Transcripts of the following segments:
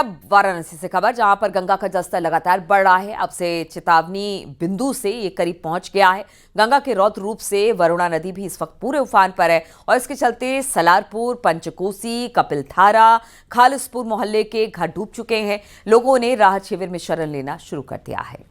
अब वाराणसी से खबर, जहां पर गंगा का जलस्तर लगातार बढ़ रहा है। अब से चेतावनी बिंदु से ये करीब पहुंच गया है। गंगा के रौद्र रूप से वरुणा नदी भी इस वक्त पूरे उफान पर है और इसके चलते सलारपुर, पंचकोसी, कपिलधारा, खालिसपुर मोहल्ले के घर डूब चुके हैं। लोगों ने राहत शिविर में शरण लेना शुरू कर दिया है।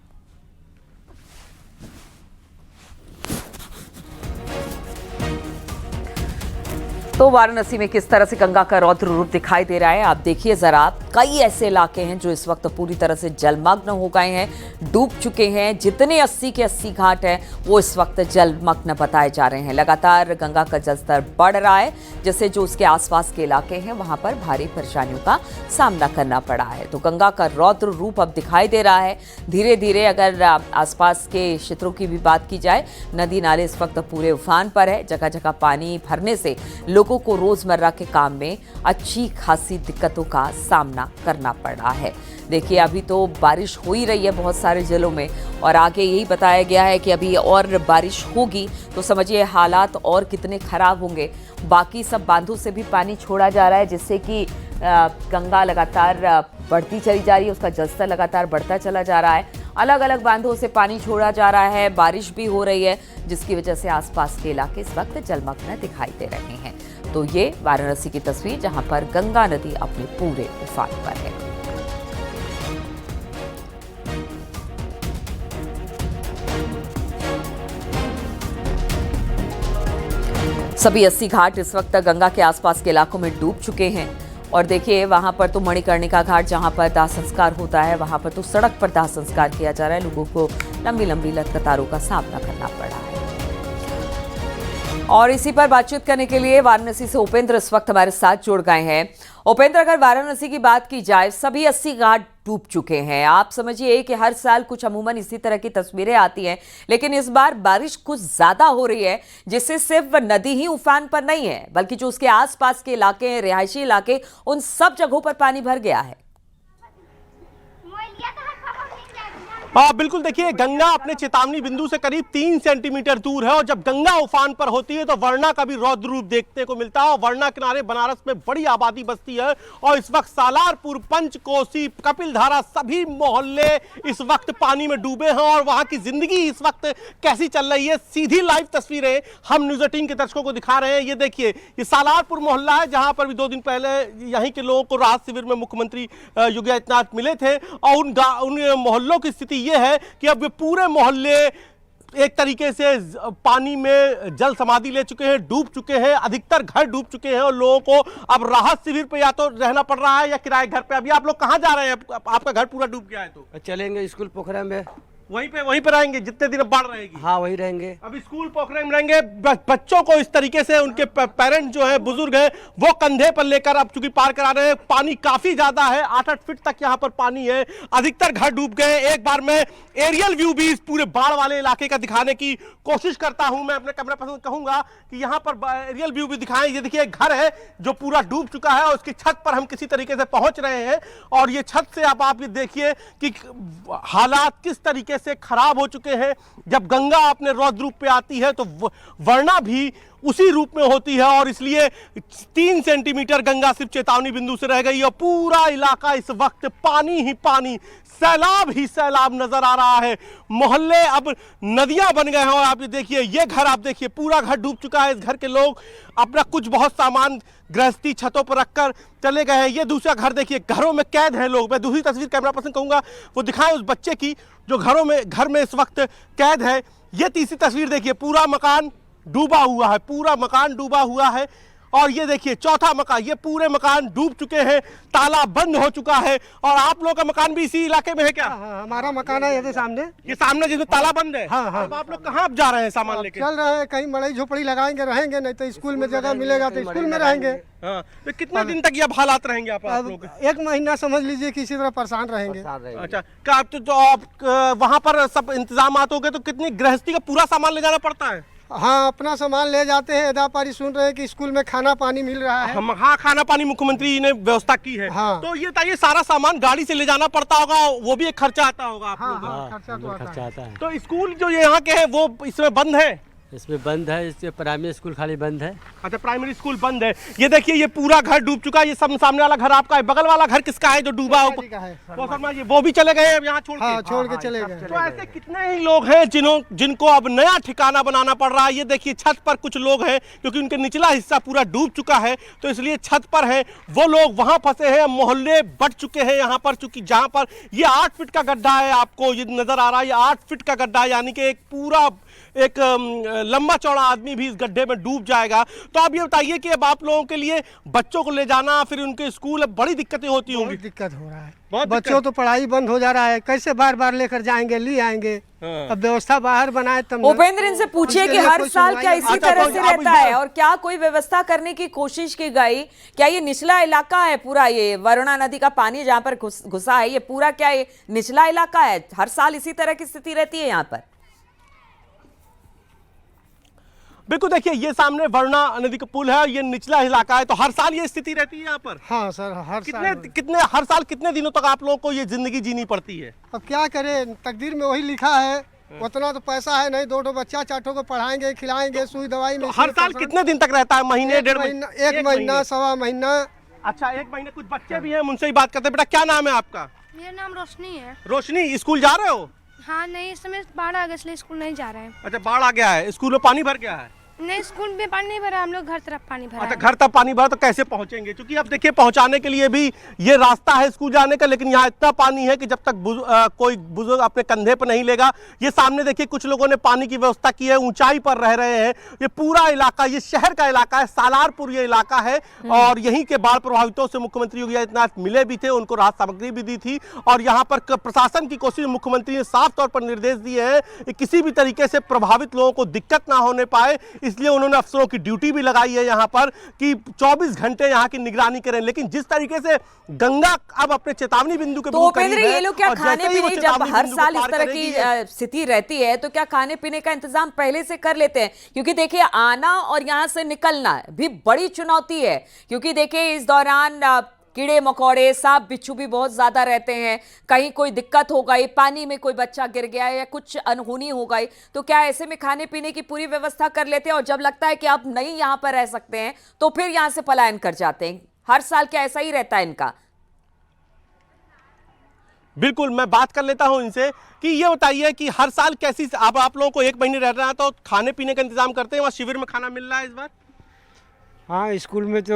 तो वाराणसी में किस तरह से गंगा का रौद्र रूप दिखाई दे रहा है, आप देखिए जरा। कई ऐसे इलाके हैं जो इस वक्त पूरी तरह से जलमग्न हो गए हैं, डूब चुके हैं। जितने 80 के 80 घाट हैं वो इस वक्त जलमग्न बताए जा रहे हैं। लगातार गंगा का जलस्तर बढ़ रहा है, जिससे जो उसके आसपास के इलाके हैं वहां पर भारी परेशानियों का सामना करना पड़ा है। तो गंगा का रौद्र रूप अब दिखाई दे रहा है धीरे धीरे। अगर आसपास के क्षेत्रों की भी बात की जाए, नदी नाले इस वक्त पूरे उफान पर है। जगह जगह पानी भरने से लोगों को रोजमर्रा के काम में अच्छी खासी दिक्कतों का सामना करना पड़ रहा है। देखिए, अभी तो बारिश हो ही रही है बहुत सारे जिलों में और आगे यही बताया गया है कि अभी और बारिश होगी तो समझिए हालात और कितने खराब होंगे। बाकी सब बांधों से भी पानी छोड़ा जा रहा है, जिससे कि गंगा लगातार बढ़ती चली जा रही है, उसका जलस्तर लगातार बढ़ता चला जा रहा है। अलग अलग बांधों से पानी छोड़ा जा रहा है, बारिश भी हो रही है, जिसकी वजह से आसपास के इलाके इस वक्त जलमग्न दिखाई दे रहे हैं। तो ये वाराणसी की तस्वीर, जहां पर गंगा नदी अपने पूरे उफान पर है। सभी 80 घाट इस वक्त गंगा के आसपास के इलाकों में डूब चुके हैं। और देखिए, वहां पर तो मणिकर्णिका घाट जहां पर दाह संस्कार होता है, वहां पर तो सड़क पर दाह संस्कार किया जा रहा है। लोगों को लंबी लंबी कतारों का सामना करना पड़ रहा है। और इसी पर बातचीत करने के लिए वाराणसी से उपेंद्र इस वक्त हमारे साथ जुड़ गए हैं। उपेंद्र, अगर वाराणसी की बात की जाए, सभी 80 घाट डूब चुके हैं। आप समझिए कि हर साल कुछ अमूमन इसी तरह की तस्वीरें आती हैं, लेकिन इस बार बारिश कुछ ज्यादा हो रही है, जिससे सिर्फ नदी ही उफान पर नहीं है, बल्कि जो उसके आसपास के इलाके हैं, रिहायशी इलाके, उन सब जगहों पर पानी भर गया है। हाँ बिल्कुल, देखिए गंगा अपने चेतावनी बिंदु से करीब 3 सेंटीमीटर दूर है और जब गंगा उफान पर होती है तो वरुणा का भी रौद्र रूप देखने को मिलता है। और वरुणा किनारे बनारस में बड़ी आबादी बसती है और इस वक्त सालारपुर, पंचकोसी, कपिलधारा सभी मोहल्ले इस वक्त पानी में डूबे हैं और वहां की जिंदगी इस वक्त कैसी चल रही है, सीधी लाइव तस्वीरें हम न्यूज़ 18 के दर्शकों को दिखा रहे हैं। ये देखिए, ये सालारपुर मोहल्ला है जहां पर भी 2 दिन पहले यहीं के लोगों को राहत शिविर में मुख्यमंत्री योगी आदित्यनाथ मिले थे और उन मोहल्लों की स्थिति ये है कि अब ये पूरे मोहल्ले एक तरीके से पानी में जल समाधि ले चुके हैं, डूब चुके हैं। अधिकतर घर डूब चुके हैं और लोगों को अब राहत शिविर पे या तो रहना पड़ रहा है या किराए घर पे। अभी आप लोग कहां जा रहे हैं? आपका घर पूरा डूब गया है तो चलेंगे स्कूल पोखरा में, वहीं पे रहेंगे जितने दिन बाढ़ रहेगी। हाँ वहीं रहेंगे। अभी स्कूल पोखरे में रहेंगे। बच्चों को इस तरीके से उनके पेरेंट्स जो है, बुजुर्ग हैं, वो कंधे पर लेकर अब चूंकि पार करा रहे हैं। पानी काफी ज्यादा है, 8-8 फीट तक यहाँ पर पानी है। अधिकतर घर डूब गए। एक बार मैं एरियल व्यू भी इस पूरे बाढ़ वाले इलाके का दिखाने की कोशिश करता हूं। मैं अपने कैमरा पर्सन कहूंगा कि यहाँ पर एरियल व्यू भी दिखाएं। ये देखिए, एक घर है जो पूरा डूब चुका है और उसकी छत पर हम किसी तरीके से पहुंच रहे हैं और ये छत से अब आप ये देखिए कि हालात किस तरीके से खराब हो चुके हैं। जब गंगा अपने रौद्र रूप पे आती है तो वरुणा भी उसी रूप में होती है और इसलिए 3 सेंटीमीटर गंगा सिर्फ चेतावनी बिंदु से रह गई और पूरा इलाका इस वक्त पानी ही पानी, सैलाब ही सैलाब नजर आ रहा है। मोहल्ले अब नदियां बन गए हैं और आप ये देखिए, ये घर आप देखिए, पूरा घर डूब चुका है। इस घर के लोग अपना कुछ बहुत सामान गृहस्थी छतों पर रखकर चले गए हैं। ये दूसरा घर देखिए, घरों में कैद हैं लोग। मैं दूसरी तस्वीर कैमरा पर्सन कहूंगा वो दिखाएं उस बच्चे की जो घर में इस वक्त कैद है। ये तीसरी तस्वीर देखिए, पूरा मकान डूबा हुआ है, पूरा मकान डूबा हुआ है। और ये देखिए चौथा मकान, ये पूरे मकान डूब चुके हैं, ताला बंद हो चुका है। और आप लोगों का मकान भी इसी इलाके में है क्या? हाँ, हमारा मकान है ये सामने, जिसमें ताला बंद है। हाँ। अब आप लोग कहाँ जा रहे हैं सामान लेके? चल रहे हैं, कहीं मड़ई झोपड़ी लगाएंगे, रहेंगे, नहीं तो स्कूल में जगह मिलेगा तो स्कूल में रहेंगे। हाँ, तो कितने दिन तक ये हालात रहेंगे आप लोग? 1 महीना समझ लीजिए किसी तरह परेशान रहेंगे। अच्छा, क्या तो आप वहाँ पर सब इंतजाम हो गए तो कितनी गृहस्थी का पूरा सामान ले जाना पड़ता है? हाँ, अपना सामान ले जाते हैं। एदा पारी सुन रहे हैं कि स्कूल में खाना पानी मिल रहा है। हाँ, खाना पानी मुख्यमंत्री ने व्यवस्था की है। हाँ। तो ये सारा सामान गाड़ी से ले जाना पड़ता होगा, वो भी एक खर्चा आता होगा आप लोगों का। खर्चा तो आता है। तो स्कूल जो यहाँ के है वो इसमें बंद है? इसमें बंद है, इससे प्राइमरी स्कूल खाली बंद है। अच्छा, प्राइमरी स्कूल बंद है। ये देखिए, ये पूरा घर डूब चुका है। ये सब सामने वाला घर आपका है, बगल वाला घर किसका है जो डूबा हो? वो शर्मा जी, वो भी चले गए हैं यहाँ छोड़ के? छोड़ के चले गए। तो ऐसे कितने ही लोग हैं जिनको अब नया ठिकाना बनाना पड़ रहा है। ये देखिए, छत पर कुछ लोग हैं क्योंकि उनके निचला हिस्सा पूरा डूब चुका है, तो इसलिए छत पर है। वो लोग वहां फंसे हैं, मोहल्ले बट चुके हैं यहाँ पर, चूंकि जहां पर ये 8 फीट का गड्ढा है, आपको ये नजर आ रहा है, ये 8 फीट का गड्ढा है, यानी कि एक पूरा एक लंबा चौड़ा आदमी भी इस गड्ढे में डूब जाएगा। तो आप ये बताइए कि अब आप लोगों के लिए बच्चों को ले जाना, फिर उनके स्कूल, अब बड़ी दिक्कतें होती होंगी। दिक्कत हो रहा है, बहुत बच्चों तो पढ़ाई बंद हो जा रहा है, कैसे बार बार लेकर जाएंगे, ले आएंगे। अब व्यवस्था बाहर बनाए तब। उपेंद्र, इनसे पूछिए कि हर साल क्या इसी तरह से रहता है और क्या कोई व्यवस्था करने की कोशिश की गई? क्या ये निचला इलाका है पूरा, ये वरुणा नदी का पानी जहां पर घुसा है, ये पूरा क्या ये निचला इलाका है? हर साल इसी तरह की स्थिति रहती है यहाँ पर? बिल्कुल, देखिए, ये सामने वरुणा नदी का पुल है, ये निचला इलाका है, तो हर साल ये स्थिति रहती है यहाँ पर? हाँ सर, हर साल कितने दिनों तक आप लोगों को ये जिंदगी जीनी पड़ती है? अब क्या करें, तकदीर में वही लिखा है। उतना तो पैसा है नहीं, 2 बच्चा 4 को पढ़ाएंगे, खिलाएंगे, सुई दवाई में। तो हर साल कितने दिन तक रहता है? महीने, 1.5 महीना, 1 महीना, सवा महीना। अच्छा, 1 महीने। कुछ बच्चे भी हैं, उनसे ही बात करते हैं। बेटा, क्या नाम है आपका? मेरा नाम रोशनी है। रोशनी, स्कूल जा रहे हो? हाँ नहीं, इस समय बाढ़ आ गया इसलिए स्कूल नहीं जा रहे हैं। अच्छा, बाढ़ आ गया है, स्कूल में पानी भर गया है? नहीं, स्कूल में पानी नहीं भरा, हम लोग घर तरफ पानी भरा अच्छा, है। घर तक पानी भरा, तो कैसे पहुंचेंगे? क्योंकि अब देखिए, पहुंचाने के लिए भी ये रास्ता है स्कूल जाने का, लेकिन यहाँ इतना पानी है कि जब तक कोई बुजुर्ग अपने कंधे पर नहीं लेगा। ये सामने देखिए, कुछ लोगों ने पानी की व्यवस्था की है, ऊंचाई पर रह रहे हैं। ये पूरा इलाका, ये शहर का इलाका है, सालारपुर ये इलाका है, और यहीं के बाढ़ प्रभावितों से मुख्यमंत्री योगी आदित्यनाथ मिले भी थे, उनको राहत सामग्री भी दी थी। और यहाँ पर प्रशासन की कोशिश, मुख्यमंत्री ने साफ तौर पर निर्देश दिए हैं कि किसी भी तरीके से प्रभावित लोगों को दिक्कत ना होने पाए, इसलिए उन्होंने अफसरों की ड्यूटी भी लगाई है यहाँ पर कि 24 घंटे यहाँ की निगरानी करें। लेकिन जिस तरीके से गंगा अब अपने चेतावनी बिंदु के तो उपेंद्र, ये लोग क्या खाने पीने, जब हर साल इस तरह की स्थिति रहती है तो क्या खाने पीने का इंतजाम पहले से कर लेते हैं? क्योंकि देखिए, आना और यहाँ से निकलना भी बड़ी चुनौती है, क्योंकि देखिए इस दौरान कीड़े मकोड़े, सांप बिच्छू भी बहुत ज्यादा रहते हैं। कहीं कोई दिक्कत हो गई, पानी में कोई बच्चा गिर गया या कुछ अनहोनी हो गई, तो क्या ऐसे में खाने पीने की पूरी व्यवस्था कर लेते हैं और जब लगता है कि आप नहीं यहाँ पर रह सकते हैं तो फिर यहाँ से पलायन कर जाते हैं? हर साल क्या ऐसा ही रहता है इनका? बिल्कुल, मैं बात कर लेता हूं इनसे कि ये बताइए कि हर साल कैसी, अब आप लोगों को 1 महीने रहना है तो खाने पीने का इंतजाम करते हैं? वहाँ शिविर में खाना मिल रहा है इस बार? हाँ, स्कूल में तो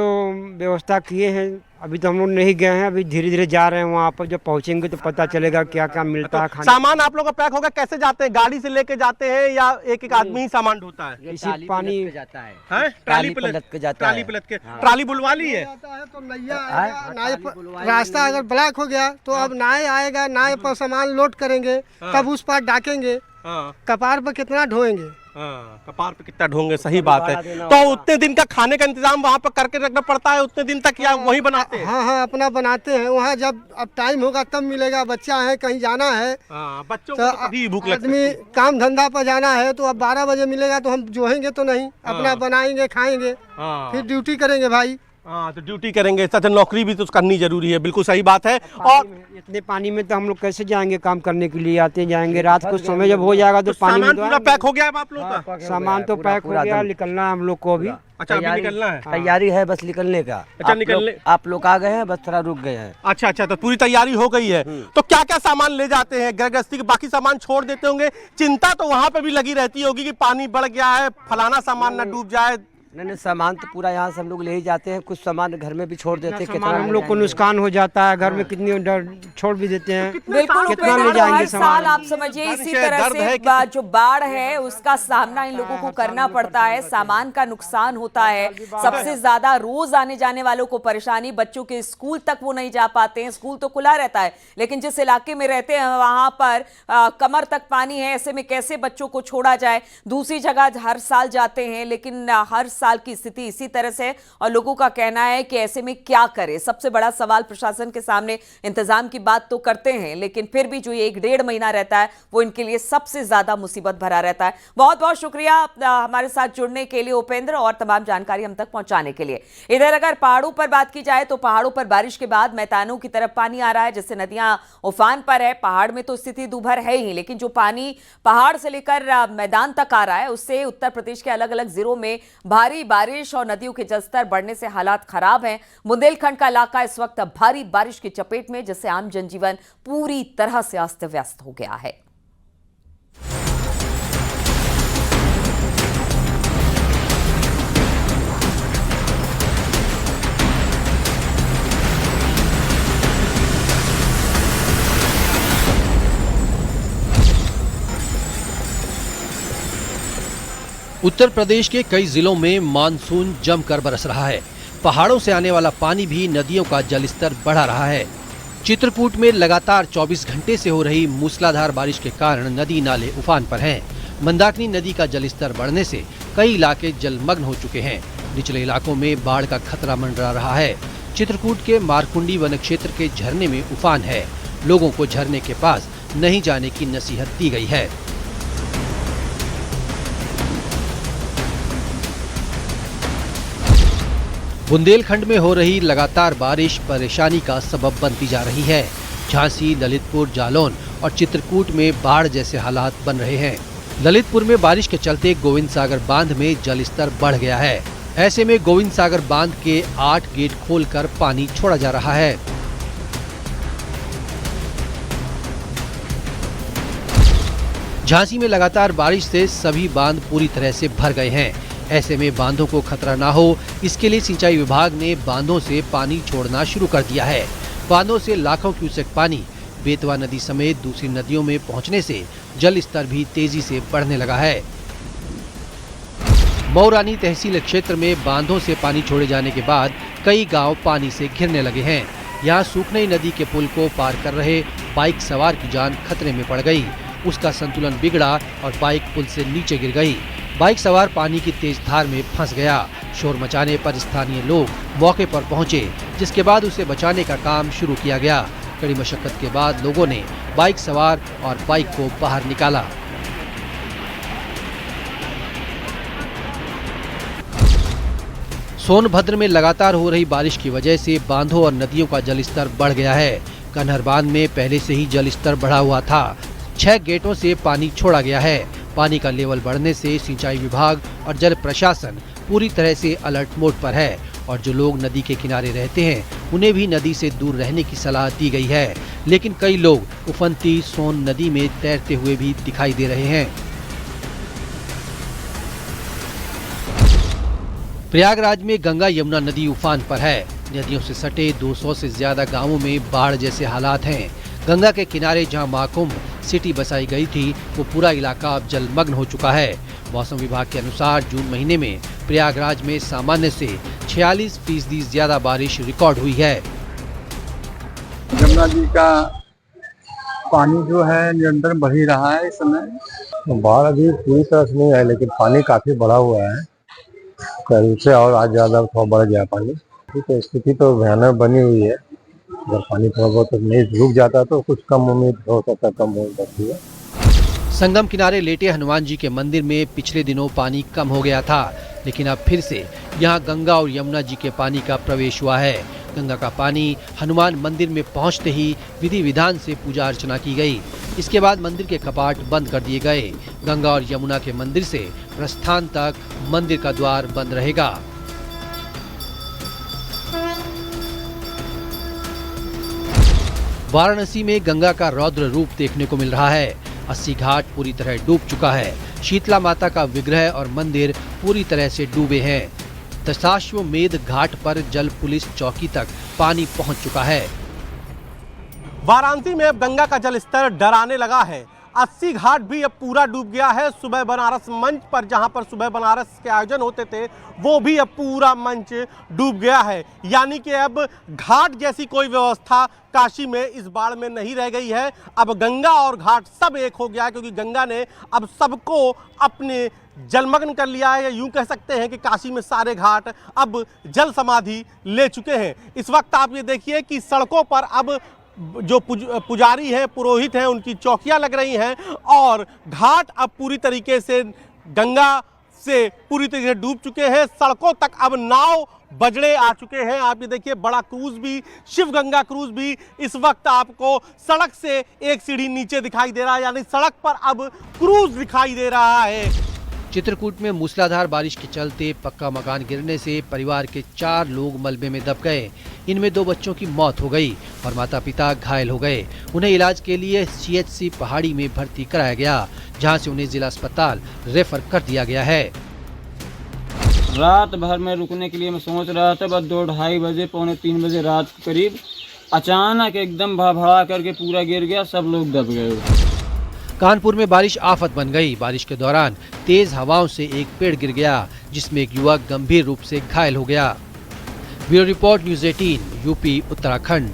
व्यवस्था किए हैं, अभी तो हम लोग नहीं गए हैं, अभी धीरे धीरे जा रहे हैं। वहाँ पर जब पहुँचेंगे तो पता चलेगा क्या क्या मिलता है खाने। सामान आप लोगों का पैक होगा, कैसे जाते हैं? गाड़ी से लेके जाते हैं या एक आदमी ही सामान ढोता है? इसी पानी जाता है, ट्राली पलट के जाता ट्राली है। पलट के ट्राली बुलवा ली है? तो नैया आएगा, नाव पर रास्ता अगर ब्लॉक हो गया तो अब नाव आएगा, नाव पर सामान लोड करेंगे, तब उस पर डाकेंगे। कपार पर कितना ढोएंगे? कपार पे कितना ढोंगे, सही बात है। तो उतने दिन का खाने का इंतजाम वहाँ पर करके रखना पड़ता है उतने दिन तक, या वही बनाते हैं? हाँ, अपना बनाते हैं। वहाँ जब अब टाइम होगा तब मिलेगा। बच्चा है, कहीं जाना है, बच्चों को तो कभी भूख लगती है। आदमी काम धंधा पर जाना है तो अब 12 बजे मिलेगा तो हम जोहेंगे तो नहीं, अपना बनाएंगे, खाएंगे, फिर ड्यूटी करेंगे भाई। हाँ, तो ड्यूटी करेंगे, सच नौकरी भी तो करनी जरूरी है। बिल्कुल सही बात है। और इतने पानी में तो हम लोग कैसे जाएंगे काम करने के लिए? आते जाएंगे, रात को समय जब हो जाएगा तो पानी में पूरा पैक हो गया है आप लोगों का? सामान तो पैक हो गया, निकलना हम लोग को अभी। अच्छा, अभी निकलना है? तैयारी है बस निकलने का। अच्छा, निकलने आप लोग आ गए हैं, बस थोड़ा रुक गए हैं। अच्छा, तो पूरी तैयारी हो गई है। तो क्या क्या सामान ले जाते हैं? गृहस्थी के बाकी सामान छोड़ देते होंगे? चिंता तो वहाँ पे भी लगी रहती होगी कि पानी बढ़ गया है, फलाना सामान ना डूब जाए। नहीं, सामान तो पूरा यहाँ से हम लोग ले ही जाते हैं, कुछ सामान घर में भी छोड़ देते हैं। कितना हम लोग को नुकसान हो जाता है, घर में कितनी छोड़ भी देते हैं। बिल्कुल, कितना ले उपेंद्र, जाएंगे हर साल आप समझिए इसी तरह से जो बाढ़ है उसका सामना इन लोगों को करना पड़ता है। सामान का नुकसान होता है, सबसे ज्यादा रोज आने जाने वालों को परेशानी, बच्चों के स्कूल तक वो नहीं जा पाते हैं। स्कूल तो खुला रहता है लेकिन जिस इलाके में रहते हैं वहां पर कमर तक पानी है, ऐसे में कैसे बच्चों को छोड़ा जाए? दूसरी जगह हर साल जाते हैं लेकिन हर साल की स्थिति इसी तरह से है और लोगों का कहना है कि ऐसे में क्या करें। सबसे बड़ा सवाल प्रशासन के सामने, इंतजाम की बात तो करते हैं लेकिन फिर भी जो ये 1-1.5 महीना रहता है वो इनके लिए सबसे ज्यादा मुसीबत भरा रहता है। बहुत बहुत शुक्रिया हमारे साथ जुड़ने के लिए उपेंद्र और तमाम जानकारी हम तक पहुंचाने के लिए। इधर अगर पहाड़ों पर बात की जाए तो पहाड़ों पर बारिश के बाद मैदानों की तरफ पानी आ रहा है, जिससे नदियां उफान पर है। पहाड़ में तो स्थिति दूभर है ही, लेकिन जो पानी पहाड़ से लेकर मैदान तक आ रहा है उससे उत्तर प्रदेश के अलग अलग जिलों में भारी बारिश और नदियों के जलस्तर बढ़ने से हालात खराब हैं। बुंदेलखंड का इलाका इस वक्त भारी बारिश की चपेट में, जिससे आम जनजीवन पूरी तरह से अस्त व्यस्त हो गया है। उत्तर प्रदेश के कई जिलों में मानसून जमकर बरस रहा है। पहाड़ों से आने वाला पानी भी नदियों का जलस्तर बढ़ा रहा है। चित्रकूट में लगातार 24 घंटे से हो रही मूसलाधार बारिश के कारण नदी नाले उफान पर हैं। मंदाकिनी नदी का जलस्तर बढ़ने से कई इलाके जलमग्न हो चुके हैं। निचले इलाकों में बाढ़ का खतरा मंडरा रहा है। चित्रकूट के मारकुंडी वन क्षेत्र के झरने में उफान है। लोगों को झरने के पास नहीं जाने की नसीहत दी गई है। बुंदेलखंड में हो रही लगातार बारिश परेशानी का सबब बनती जा रही है। झांसी, ललितपुर, जालौन और चित्रकूट में बाढ़ जैसे हालात बन रहे हैं। ललितपुर में बारिश के चलते गोविंद सागर बांध में जलस्तर बढ़ गया है। ऐसे में गोविंद सागर बांध के 8 गेट खोलकर पानी छोड़ा जा रहा है। झांसी में लगातार बारिश से सभी बांध पूरी तरह से भर गए हैं। ऐसे में बांधों को खतरा ना हो, इसके लिए सिंचाई विभाग ने बांधों से पानी छोड़ना शुरू कर दिया है। बांधों से लाखों क्यूसेक पानी बेतवा नदी समेत दूसरी नदियों में पहुंचने से जल स्तर भी तेजी से बढ़ने लगा है। मऊरानी तहसील क्षेत्र में बांधों से पानी छोड़े जाने के बाद कई गांव पानी से घिरने लगे हैं। यहाँ सूखनई नदी के पुल को पार कर रहे बाइक सवार की जान खतरे में पड़ गई। उसका संतुलन बिगड़ा और बाइक पुल से नीचे गिर गई। बाइक सवार पानी की तेज धार में फंस गया। शोर मचाने पर स्थानीय लोग मौके पर पहुंचे, जिसके बाद उसे बचाने का काम शुरू किया गया। कड़ी मशक्कत के बाद लोगों ने बाइक सवार और बाइक को बाहर निकाला। सोनभद्र में लगातार हो रही बारिश की वजह से बांधों और नदियों का जलस्तर बढ़ गया है। कन्हर बांध में पहले से ही जलस्तर बढ़ा हुआ था। 6 गेटों से पानी छोड़ा गया है। पानी का लेवल बढ़ने से सिंचाई विभाग और जल प्रशासन पूरी तरह से अलर्ट मोड पर है और जो लोग नदी के किनारे रहते हैं उन्हें भी नदी से दूर रहने की सलाह दी गई है। लेकिन कई लोग उफनती सोन नदी में तैरते हुए भी दिखाई दे रहे हैं। प्रयागराज में गंगा यमुना नदी उफान पर है। नदियों से सटे 200 से ज्यादा गांवों में बाढ़ जैसे हालात हैं। गंगा के किनारे जहां महाकुंभ सिटी बसाई गई थी वो पूरा इलाका अब जलमग्न हो चुका है। मौसम विभाग के अनुसार जून महीने में प्रयागराज में सामान्य से 46% ज्यादा बारिश रिकॉर्ड हुई है। यमुना जी का पानी जो है निरंतर बढ़ ही रहा है। इस समय बाढ़ अभी पूरी तरह से नहीं है, लेकिन पानी काफी बढ़ा हुआ है। कल से और आज ज्यादा थोड़ा बढ़ गया पानी। तो स्थिति तो भयानक बनी हुई है। अगर पानी थोड़ा बहुत नहीं रुक जाता तो कुछ कम उम्मीद हो सकता, कम हो सकती है। संगम किनारे लेटे हनुमान जी के मंदिर में पिछले दिनों पानी कम हो गया था, लेकिन अब फिर से यहां गंगा और यमुना जी के पानी का प्रवेश हुआ है। गंगा का पानी हनुमान मंदिर में पहुंचते ही विधि विधान से पूजा अर्चना की गई। इसके बाद मंदिर के कपाट बंद कर दिए गए। गंगा और यमुना के मंदिर से प्रस्थान तक मंदिर का द्वार बंद रहेगा। वाराणसी में गंगा का रौद्र रूप देखने को मिल रहा है। 80 घाट पूरी तरह डूब चुका है। शीतला माता का विग्रह और मंदिर पूरी तरह से डूबे हैं। दशाश्वमेध घाट पर जल पुलिस चौकी तक पानी पहुंच चुका है। वाराणसी में अब गंगा का जल स्तर डराने लगा है। अस्सी घाट भी अब पूरा डूब गया है। सुबह बनारस मंच पर जहां पर सुबह बनारस के आयोजन होते थे वो भी अब पूरा मंच डूब गया है। यानी कि अब घाट जैसी कोई व्यवस्था काशी में इस बाढ़ में नहीं रह गई है। अब गंगा और घाट सब एक हो गया है, क्योंकि गंगा ने अब सबको अपने जलमग्न कर लिया है। या यूं कह सकते हैं कि काशी में सारे घाट अब जल समाधि ले चुके हैं। इस वक्त आप ये देखिए कि सड़कों पर अब जो पुजारी हैं, पुरोहित हैं, उनकी चौकियां लग रही हैं और घाट अब पूरी तरीके से गंगा से पूरी तरीके से डूब चुके हैं। सड़कों तक अब नाव बजड़े आ चुके हैं। आप ये देखिए बड़ा क्रूज भी, शिव गंगा क्रूज भी इस वक्त आपको सड़क से एक सीढ़ी नीचे दिखाई दे रहा है, यानी सड़क पर अब क्रूज दिखाई दे रहा है। चित्रकूट में मूसलाधार बारिश के चलते पक्का मकान गिरने से परिवार के 4 लोग मलबे में दब गए। इनमें 2 बच्चों की मौत हो गई और माता पिता घायल हो गए। उन्हें इलाज के लिए CHC पहाड़ी में भर्ती कराया गया, जहां से उन्हें जिला अस्पताल रेफर कर दिया गया है। रात भर में रुकने के लिए मैं सोच रहा था, बस 2-2:30 बजे, 2:45 बजे रात के करीब अचानक एकदम भड़बड़ा करके पूरा गिर गया, सब लोग दब गए। कानपुर में बारिश आफत बन गई। बारिश के दौरान तेज हवाओं से एक पेड़ गिर गया, जिसमें एक युवक गंभीर रूप से घायल हो गया। Bureau report, news 18, UP, Uttarakhand.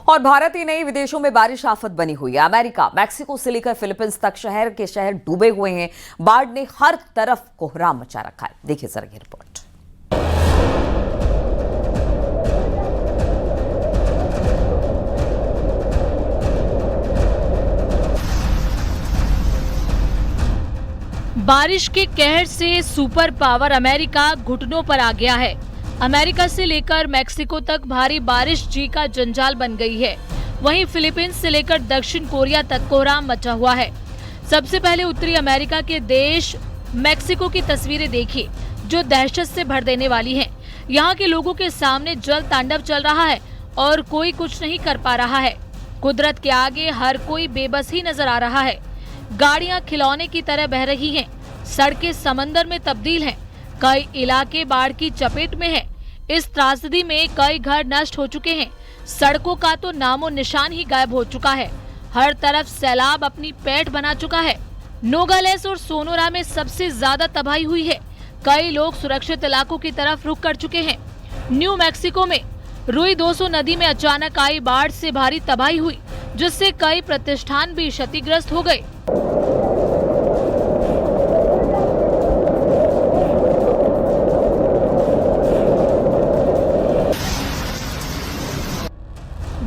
और भारत ही नहीं, विदेशों में बारिश आफत बनी हुई है। अमेरिका, मैक्सिको से लेकर फिलीपींस तक शहर के शहर डूबे हुए हैं। बाढ़ ने हर तरफ कोहराम मचा रखा है। देखिए जरा ये रिपोर्ट। बारिश के कहर से सुपर पावर अमेरिका घुटनों पर आ गया है। अमेरिका से लेकर मैक्सिको तक भारी बारिश जी का जंजाल बन गई है। वहीं फिलीपींस से लेकर दक्षिण कोरिया तक कोहराम मचा हुआ है। सबसे पहले उत्तरी अमेरिका के देश मैक्सिको की तस्वीरें देखिए, जो दहशत से भर देने वाली हैं। यहाँ के लोगों के सामने जल तांडव चल रहा है और कोई कुछ नहीं कर पा रहा है। कुदरत के आगे हर कोई बेबस ही नजर आ रहा है। गाड़ियां खिलौने की तरह बह रही हैं, सड़कें समंदर में तब्दील हैं, कई इलाके बाढ़ की चपेट में हैं। इस त्रासदी में कई घर नष्ट हो चुके हैं। सड़कों का तो नामो निशान ही गायब हो चुका है। हर तरफ सैलाब अपनी पैठ बना चुका है। नोगालेस और सोनोरा में सबसे ज्यादा तबाही हुई है। कई लोग सुरक्षित इलाकों की तरफ रुख कर चुके हैं। न्यू मैक्सिको में रुई 200 नदी में अचानक आई बाढ़ से भारी तबाही हुई, जिससे कई प्रतिष्ठान भी क्षतिग्रस्त हो गए।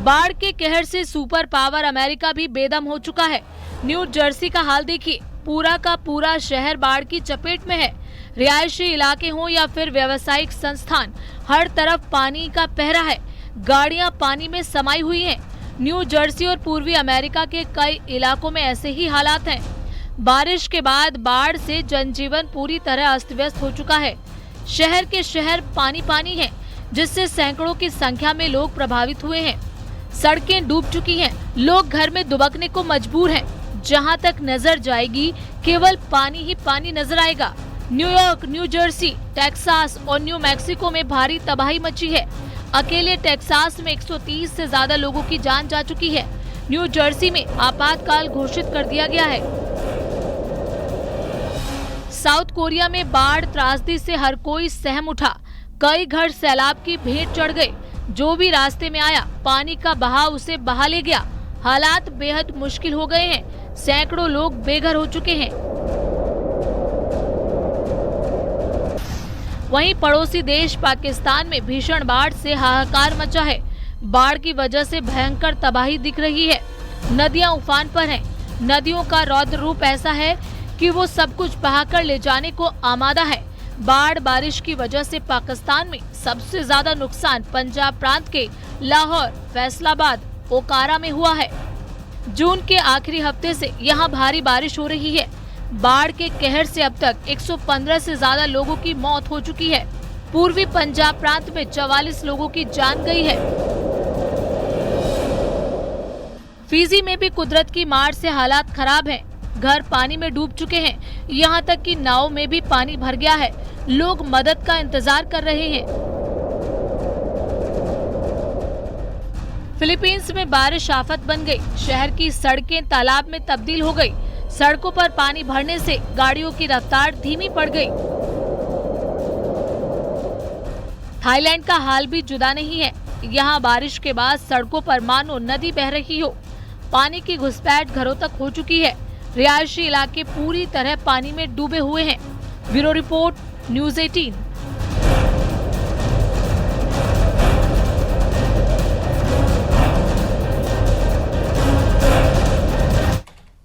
बाढ़ के कहर से सुपर पावर अमेरिका भी बेदम हो चुका है। न्यू जर्सी का हाल देखिए, पूरा का पूरा शहर बाढ़ की चपेट में है। रिहायशी इलाके हों या फिर व्यावसायिक संस्थान, हर तरफ पानी का पहरा है। गाड़ियां पानी में समाई हुई हैं। न्यू जर्सी और पूर्वी अमेरिका के कई इलाकों में ऐसे ही हालात हैं। बारिश के बाद बाढ़ से जनजीवन पूरी तरह अस्त व्यस्त हो चुका है। शहर के शहर पानी पानी है, जिससे सैकड़ों की संख्या में लोग प्रभावित हुए हैं। सड़कें डूब चुकी हैं, लोग घर में दुबकने को मजबूर हैं। जहां तक नजर जाएगी केवल पानी ही पानी नजर आएगा। न्यूयॉर्क, न्यू जर्सी, टेक्सास और न्यू मैक्सिको में भारी तबाही मची है। अकेले टेक्सास में 130 से ज्यादा लोगों की जान जा चुकी है। न्यू जर्सी में आपातकाल घोषित कर दिया गया है। साउथ कोरिया में बाढ़ त्रासदी से हर कोई सहम उठा। कई घर सैलाब की भेंट चढ़ गए। जो भी रास्ते में आया, पानी का बहाव उसे बहा ले गया। हालात बेहद मुश्किल हो गए हैं। सैकड़ों लोग बेघर हो चुके हैं। वहीं पड़ोसी देश पाकिस्तान में भीषण बाढ़ से हाहाकार मचा है। बाढ़ की वजह से भयंकर तबाही दिख रही है। नदियां उफान पर हैं। नदियों का रौद्र रूप ऐसा है कि वो सब कुछ बहाकर ले जाने को आमादा है। बाढ़ बारिश की वजह से पाकिस्तान में सबसे ज्यादा नुकसान पंजाब प्रांत के लाहौर, फैसलाबाद, ओकारा में हुआ है। जून के आखिरी हफ्ते से यहाँ भारी बारिश हो रही है। बाढ़ के कहर से अब तक 115 से ज्यादा लोगों की मौत हो चुकी है। पूर्वी पंजाब प्रांत में 44 लोगों की जान गई है। फिजी में भी कुदरत की मार से हालात खराब हैं। घर पानी में डूब चुके हैं। यहाँ तक कि नाव में भी पानी भर गया है। लोग मदद का इंतजार कर रहे हैं। फिलीपींस में बारिश आफत बन गई। शहर की सड़कें तालाब में तब्दील हो गई। सड़कों पर पानी भरने से गाड़ियों की रफ्तार धीमी पड़ गई। थाईलैंड का हाल भी जुदा नहीं है। यहाँ बारिश के बाद सड़कों पर मानो नदी बह रही हो। पानी की घुसपैठ घरों तक हो चुकी है। रिहायशी इलाके पूरी तरह पानी में डूबे हुए हैं। Bureau report, news 18।